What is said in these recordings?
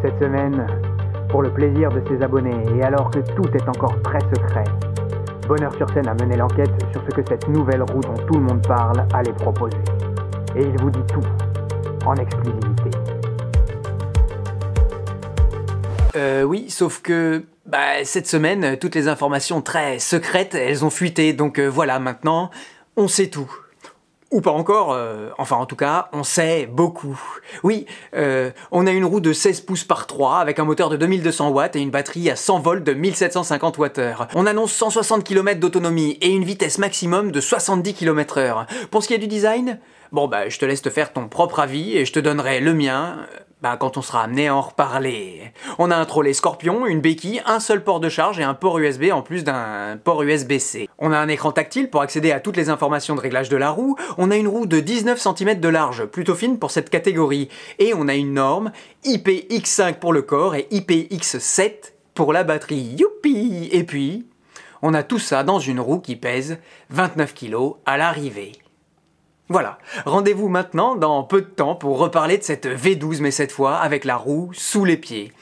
Cette semaine, pour le plaisir de ses abonnés et alors que tout est encore très secret, Bonheur sur scène a mené l'enquête sur ce que cette nouvelle roue dont tout le monde parle allait proposer. Et il vous dit tout, en exclusivité. Oui, sauf que cette semaine, toutes les informations très secrètes, elles ont fuité, donc voilà, maintenant, on sait tout. Ou pas encore, enfin en tout cas, on sait beaucoup. Oui, on a une roue de 16 pouces par 3 avec un moteur de 2200 watts et une batterie à 100 volts de 1750 Wh. On annonce 160 km d'autonomie et une vitesse maximum de 70 km/h. Pour ce qui est du design, bon je te laisse te faire ton propre avis et je te donnerai le mien quand on sera amené à en reparler. On a un trolley Scorpion, une béquille, un seul port de charge et un port USB en plus d'un port USB-C. On a un écran tactile pour accéder à toutes les informations de réglage de la roue. On a une roue de 19 cm de large, plutôt fine pour cette catégorie. Et on a une norme IPX5 pour le corps et IPX7 pour la batterie. Youpi! Et puis, on a tout ça dans une roue qui pèse 29 kg à l'arrivée. Voilà, rendez-vous maintenant dans peu de temps pour reparler de cette V12, mais cette fois avec la roue sous les pieds.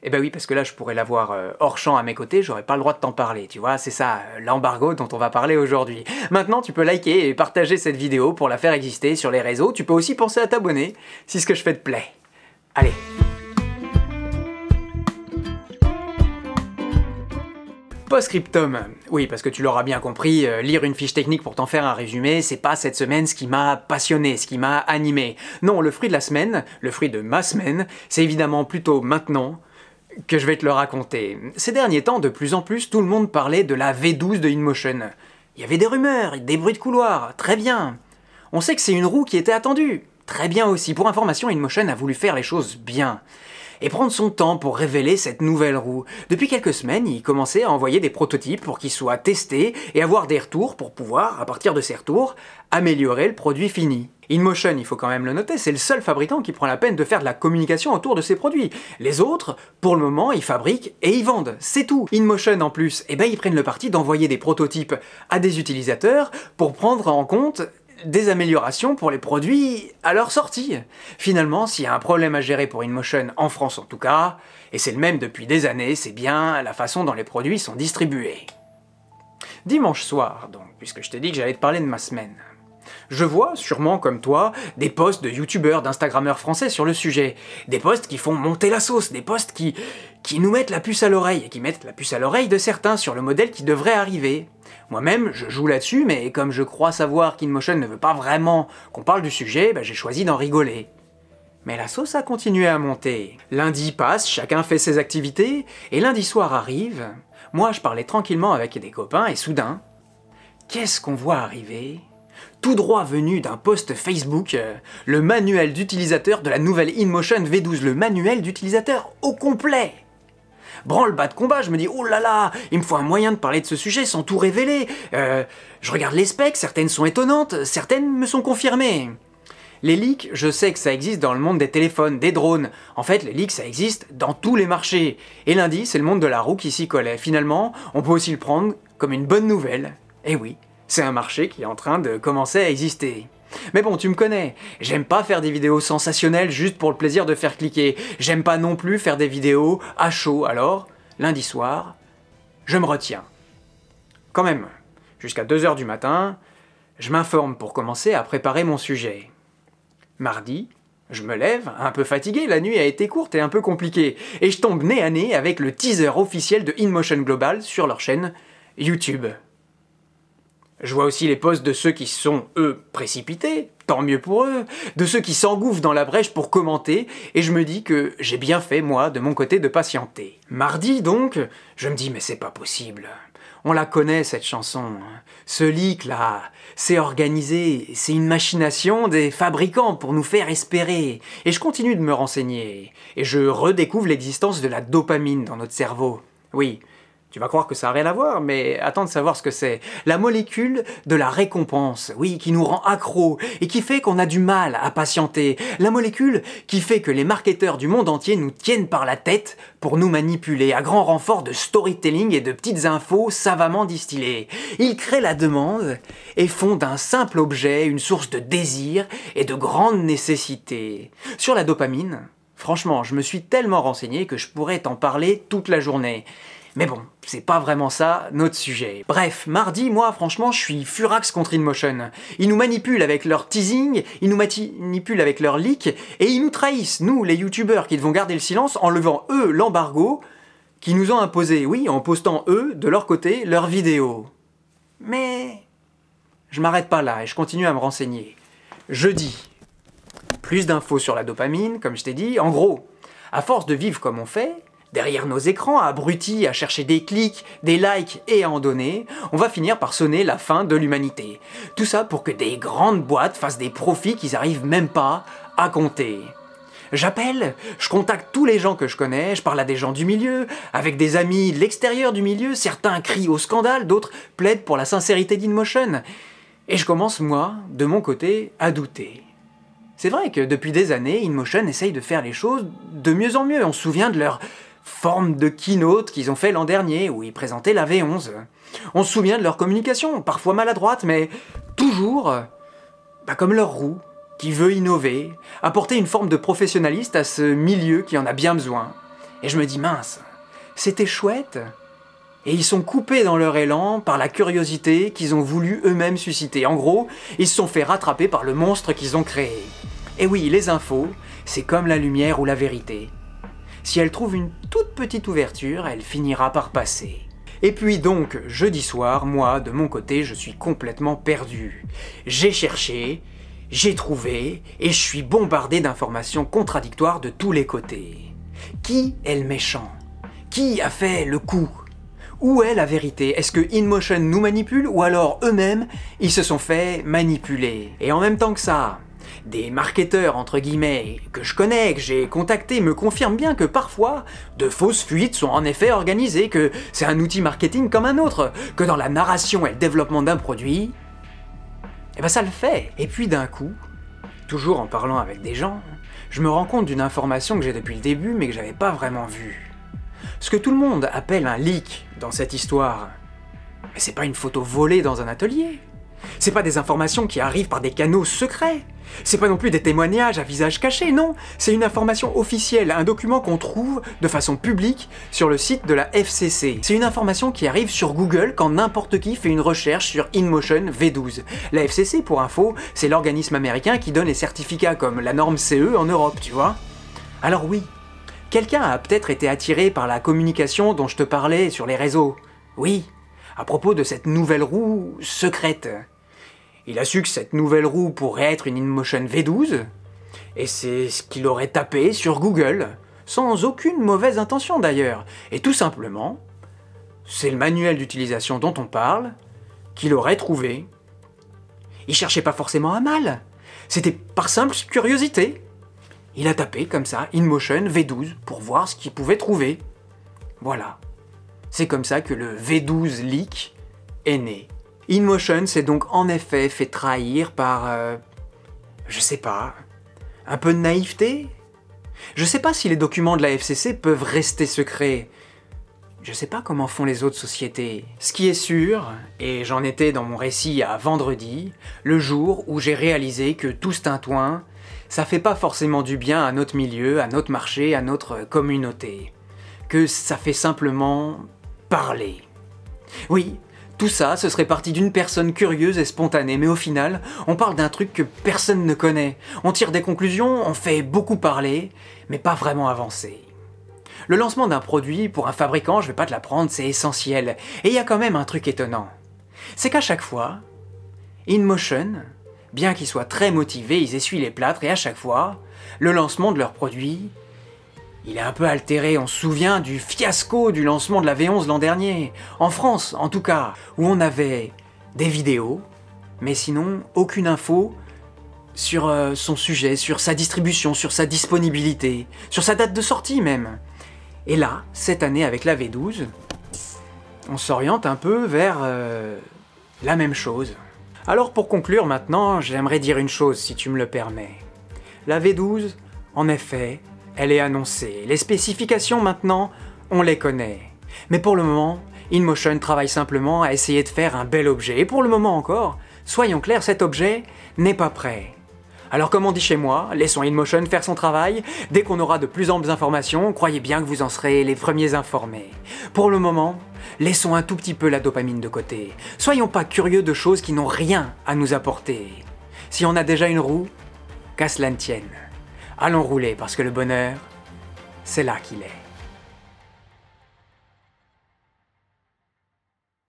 Eh ben oui, parce que là je pourrais l'avoir hors champ à mes côtés, j'aurais pas le droit de t'en parler, tu vois, c'est ça, l'embargo dont on va parler aujourd'hui. Maintenant tu peux liker et partager cette vidéo pour la faire exister sur les réseaux, tu peux aussi penser à t'abonner si ce que je fais te plaît. Allez. Post-scriptum. Oui, parce que tu l'auras bien compris, lire une fiche technique pour t'en faire un résumé, c'est pas cette semaine ce qui m'a passionné, ce qui m'a animé. Non, le fruit de la semaine, le fruit de ma semaine, c'est évidemment plutôt maintenant que je vais te le raconter. Ces derniers temps, de plus en plus, tout le monde parlait de la V12 de InMotion. Il y avait des rumeurs, des bruits de couloir, très bien. On sait que c'est une roue qui était attendue, très bien aussi. Pour information, InMotion a voulu faire les choses bien. Et prendre son temps pour révéler cette nouvelle roue. Depuis quelques semaines, il commençait à envoyer des prototypes pour qu'ils soient testés et avoir des retours pour pouvoir, à partir de ces retours, améliorer le produit fini. InMotion, il faut quand même le noter, c'est le seul fabricant qui prend la peine de faire de la communication autour de ses produits. Les autres, pour le moment, ils fabriquent et ils vendent, c'est tout. InMotion, en plus, ils prennent le parti d'envoyer des prototypes à des utilisateurs pour prendre en compte des améliorations pour les produits à leur sortie. Finalement, s'il y a un problème à gérer pour InMotion, en France en tout cas, et c'est le même depuis des années, c'est bien la façon dont les produits sont distribués. Dimanche soir, donc, puisque je t'ai dit que j'allais te parler de ma semaine, je vois, sûrement comme toi, des posts de youtubeurs, d'instagrammeurs français sur le sujet. Des posts qui font monter la sauce, des posts qui nous mettent la puce à l'oreille, et qui mettent la puce à l'oreille de certains sur le modèle qui devrait arriver. Moi-même, je joue là-dessus, mais comme je crois savoir qu'InMotion ne veut pas vraiment qu'on parle du sujet, j'ai choisi d'en rigoler. Mais la sauce a continué à monter. Lundi passe, chacun fait ses activités, et lundi soir arrive. Moi, je parlais tranquillement avec des copains, et soudain, qu'est-ce qu'on voit arriver ? Tout droit venu d'un post Facebook, le manuel d'utilisateur de la nouvelle InMotion V12, le manuel d'utilisateur au complet. Branle-bas de combat, je me dis, oh là là, il me faut un moyen de parler de ce sujet sans tout révéler. Je regarde les specs, certaines sont étonnantes, certaines me sont confirmées. Les leaks, je sais que ça existe dans le monde des téléphones, des drones. En fait, les leaks, ça existe dans tous les marchés. Et lundi, c'est le monde de la roue qui s'y collait. Finalement, on peut aussi le prendre comme une bonne nouvelle. Eh oui, c'est un marché qui est en train de commencer à exister. Mais bon, tu me connais, j'aime pas faire des vidéos sensationnelles juste pour le plaisir de faire cliquer. J'aime pas non plus faire des vidéos à chaud, alors, lundi soir, je me retiens. Quand même, jusqu'à 2 h du matin, je m'informe pour commencer à préparer mon sujet. Mardi, je me lève, un peu fatigué, la nuit a été courte et un peu compliquée, et je tombe nez à nez avec le teaser officiel de InMotion Global sur leur chaîne YouTube. Je vois aussi les posts de ceux qui sont, eux, précipités, tant mieux pour eux, de ceux qui s'engouffrent dans la brèche pour commenter, et je me dis que j'ai bien fait, moi, de mon côté, de patienter. Mardi, donc, je me dis, mais c'est pas possible. On la connaît, cette chanson. Ce leak-là, c'est organisé, c'est une machination des fabricants pour nous faire espérer. Et je continue de me renseigner, et je redécouvre l'existence de la dopamine dans notre cerveau. Oui, tu vas croire que ça n'a rien à voir, mais attends de savoir ce que c'est. La molécule de la récompense, oui, qui nous rend accros et qui fait qu'on a du mal à patienter. La molécule qui fait que les marketeurs du monde entier nous tiennent par la tête pour nous manipuler, à grand renfort de storytelling et de petites infos savamment distillées. Ils créent la demande et font d'un simple objet une source de désir et de grande nécessité. Sur la dopamine, Franchement, je me suis tellement renseigné que je pourrais t'en parler toute la journée. Mais bon, c'est pas vraiment ça notre sujet. Bref, mardi, moi, franchement, je suis furax contre InMotion. Ils nous manipulent avec leur teasing, ils nous manipulent avec leur leak, et ils nous trahissent, nous, les youtubeurs qui devons garder le silence, en levant, eux, l'embargo qu'ils nous ont imposé, oui, en postant, eux, de leur côté, leurs vidéos. Mais je m'arrête pas là, et je continue à me renseigner. Jeudi, plus d'infos sur la dopamine, comme je t'ai dit. En gros, à force de vivre comme on fait, derrière nos écrans, abrutis à chercher des clics, des likes et à en donner, on va finir par sonner la fin de l'humanité. Tout ça pour que des grandes boîtes fassent des profits qu'ils n'arrivent même pas à compter. J'appelle, je contacte tous les gens que je connais, je parle à des gens du milieu, avec des amis de l'extérieur du milieu, certains crient au scandale, d'autres plaident pour la sincérité d'InMotion. Et je commence, moi, de mon côté, à douter. C'est vrai que depuis des années, InMotion essaye de faire les choses de mieux en mieux. On se souvient de leur forme de keynote qu'ils ont fait l'an dernier, où ils présentaient la V11. On se souvient de leur communication, parfois maladroite, mais toujours comme leur roue, qui veut innover, apporter une forme de professionnalisme à ce milieu qui en a bien besoin. Et je me dis, mince, c'était chouette. Et ils sont coupés dans leur élan par la curiosité qu'ils ont voulu eux-mêmes susciter. En gros, ils se sont fait rattraper par le monstre qu'ils ont créé. Et oui, les infos, c'est comme la lumière ou la vérité. Si elle trouve une toute petite ouverture, elle finira par passer. Et puis donc, jeudi soir, moi, de mon côté, je suis complètement perdu. J'ai cherché, j'ai trouvé, et je suis bombardé d'informations contradictoires de tous les côtés. Qui est le méchant? Qui a fait le coup? Où est la vérité? Est-ce que InMotion nous manipule ou alors eux-mêmes, ils se sont fait manipuler? Et en même temps que ça, des marketeurs, entre guillemets, que je connais, que j'ai contactés, me confirment bien que parfois, de fausses fuites sont en effet organisées, que c'est un outil marketing comme un autre, que dans la narration et le développement d'un produit, eh ben ça le fait. Et puis d'un coup, toujours en parlant avec des gens, je me rends compte d'une information que j'ai depuis le début mais que j'avais pas vraiment vue. Ce que tout le monde appelle un leak dans cette histoire, mais c'est pas une photo volée dans un atelier. C'est pas des informations qui arrivent par des canaux secrets. C'est pas non plus des témoignages à visage caché, non. C'est une information officielle, un document qu'on trouve de façon publique sur le site de la FCC. C'est une information qui arrive sur Google quand n'importe qui fait une recherche sur InMotion V12. La FCC, pour info, c'est l'organisme américain qui donne les certificats comme la norme CE en Europe, tu vois. Alors oui, quelqu'un a peut-être été attiré par la communication dont je te parlais sur les réseaux. Oui, à propos de cette nouvelle roue secrète. Il a su que cette nouvelle roue pourrait être une InMotion V12, et c'est ce qu'il aurait tapé sur Google, sans aucune mauvaise intention d'ailleurs. Et tout simplement, c'est le manuel d'utilisation dont on parle qu'il aurait trouvé. Il cherchait pas forcément à mal, c'était par simple curiosité. Il a tapé comme ça InMotion V12 pour voir ce qu'il pouvait trouver. Voilà. C'est comme ça que le V12 leak est né. InMotion s'est donc en effet fait trahir par, je sais pas, un peu de naïveté? Je sais pas si les documents de la FCC peuvent rester secrets. Je sais pas comment font les autres sociétés. Ce qui est sûr, et j'en étais dans mon récit à vendredi, le jour où j'ai réalisé que tout ce tintouin, ça fait pas forcément du bien à notre milieu, à notre marché, à notre communauté. Que ça fait simplement parler. Oui, tout ça, ce serait parti d'une personne curieuse et spontanée, mais au final, on parle d'un truc que personne ne connaît. On tire des conclusions, on fait beaucoup parler, mais pas vraiment avancer. Le lancement d'un produit, pour un fabricant, je vais pas te l'apprendre, c'est essentiel. Et il y a quand même un truc étonnant. C'est qu'à chaque fois, InMotion, bien qu'ils soient très motivés, ils essuient les plâtres, et à chaque fois, le lancement de leur produit, il est un peu altéré. On se souvient du fiasco du lancement de la V11 l'an dernier, en France en tout cas, où on avait des vidéos, mais sinon aucune info sur son sujet, sur sa distribution, sur sa disponibilité, sur sa date de sortie même. Et là, cette année avec la V12, on s'oriente un peu vers la même chose. Alors pour conclure maintenant, j'aimerais dire une chose si tu me le permets. La V12, en effet, elle est annoncée. Les spécifications maintenant, on les connaît. Mais pour le moment, InMotion travaille simplement à essayer de faire un bel objet. Et pour le moment encore, soyons clairs, cet objet n'est pas prêt. Alors comme on dit chez moi, laissons InMotion faire son travail. Dès qu'on aura de plus amples informations, croyez bien que vous en serez les premiers informés. Pour le moment, laissons un tout petit peu la dopamine de côté. Soyons pas curieux de choses qui n'ont rien à nous apporter. Si on a déjà une roue, qu'à cela ne tienne. Allons rouler parce que le bonheur, c'est là qu'il est.